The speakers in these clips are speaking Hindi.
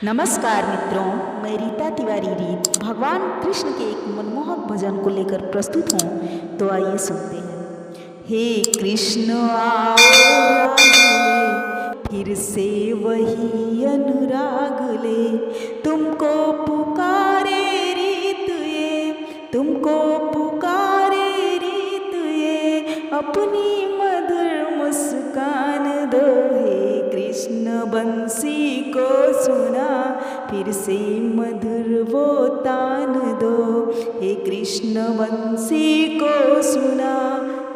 नमस्कार मित्रों, मैं रीता तिवारी रीत भगवान कृष्ण के एक मनमोहक भजन को लेकर प्रस्तुत हूँ। तो आइए सुनते हैं। हे कृष्ण आओ राग ले, फिर से वही अनुराग ले, तुमको पुकारे रीत ये, तुमको पुकारे रीत ये, अपनी मधुर मुस्कान दो। हे कृष्ण बंसी को सुना, फिर से मधुर वो तान दो। हे कृष्ण बंसी को सुना,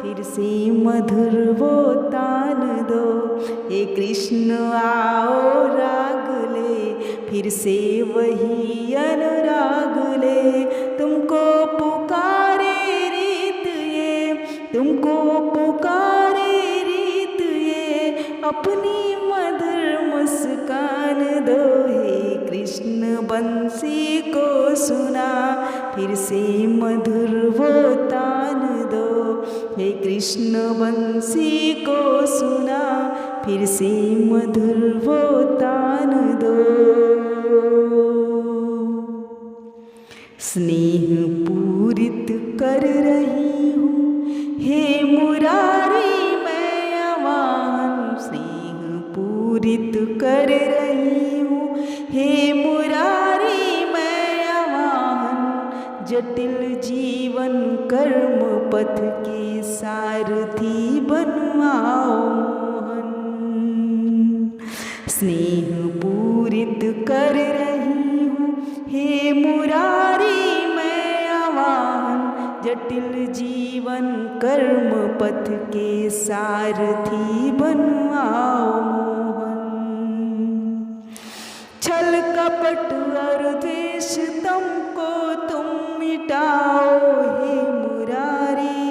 फिर से मधुर वो तान दो। हे कृष्ण आओ राग ले, फिर से वही अनुराग ले, तुमको पुकारे रीत ये, तुमको पुकारे रीत ये, अपनी मधुर मुस्कान दो। हे कृष्ण बंसी को सुना, फिर से मधुर वो तान दो। हे कृष्ण बंसी को सुना, फिर से मधुर वो तान दो। स्नेह पूरित कर रही हूँ, हे मुरारी मैं आवाहन, स्नेह पूरित कर रही हूँ, हे मुरारी मैं आवाहन, जटिल जीवन कर्म पथ के सारथी बनवाओ मोहन। स्नेह पूरित कर रही हूँ, हे मुरारी मैं आवाहन, जटिल जीवन कर्म पथ के सारथी बनवाओ मोहन। छल कपट और द्वेष तुमको तुम मिटाओ हे मुरारी,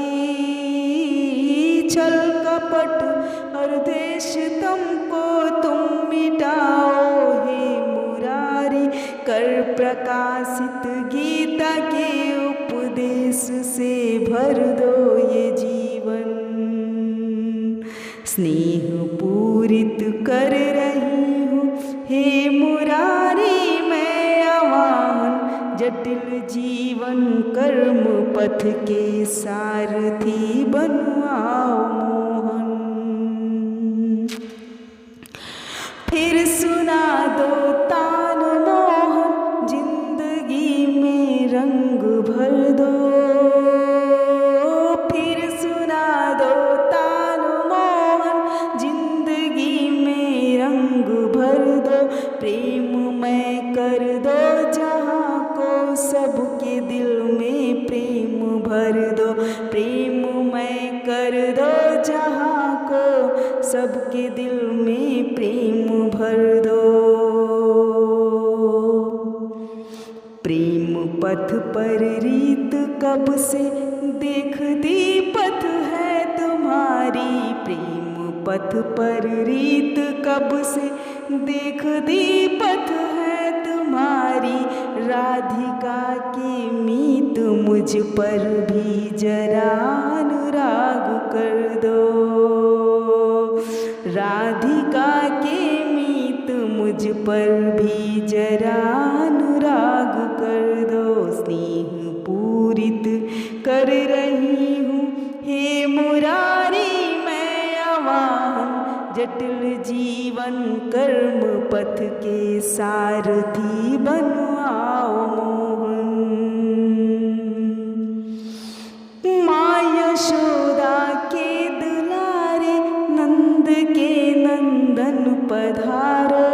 छल कपट और द्वेष तुमको तुम मिटाओ हे मुरारी, कर प्रकाशित गीता के उपदेश से भर दो ये जीवन। स्नेह पूरित कर रही हूँ, हे मुरारी मैं आवाहन, जटिल जीवन कर्म पथ के सारथी बनवाओ मोहन। फिर सुना दो तान मोहन, जिंदगी में रंग भर दो। फिर सुना दो तान मोहन, जिंदगी में रंग भर दो। प्रेम मैं कर दो जहाँ को, सबके दिल में प्रेम भर दो। प्रेम मैं कर दो जहाँ को, सबके दिल में प्रेम भर दो। प्रेम पथ पर रीत कब से देखती पथ है तुम्हारी, प्रेम पथ पर रीत कब से देखती पथ है तुम्हारी। राधिका की मीत मुझ पर भी जरा अनुराग कर दो। राधिका के मीत मुझ पर भी जरा अनुराग कर दो। स्नेह पूरित कर रही हूँ, हे मुरारी मैं आवाहन, जटिल जीवन कर्म पथ के सारथी बनवाओ मोहन। माँ यशोदा के दुलारे, नंद के नंदन पधारो।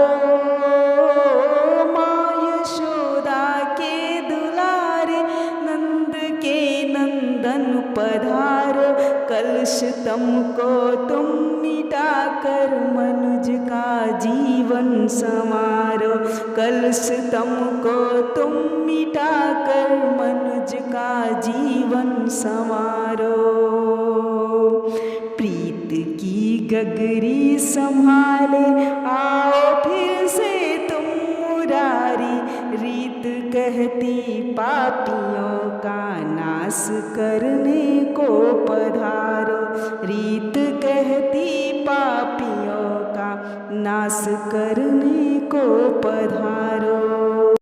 माँ यशोदा के दुलारे, नंद के नंदन पधारो। कलश तुमको तुम मिटा कर मनुज का जीवन संवारो। कलश तुमको तुम मिटा कर मनुज का जीवन संवारो। प्रीत की गगरी संभाले आओ फिर से तुम मुरारी, रीत कहती पापियों का नाश करने को पधारो। रीत कहती पापियों का नाश करने को पधारो।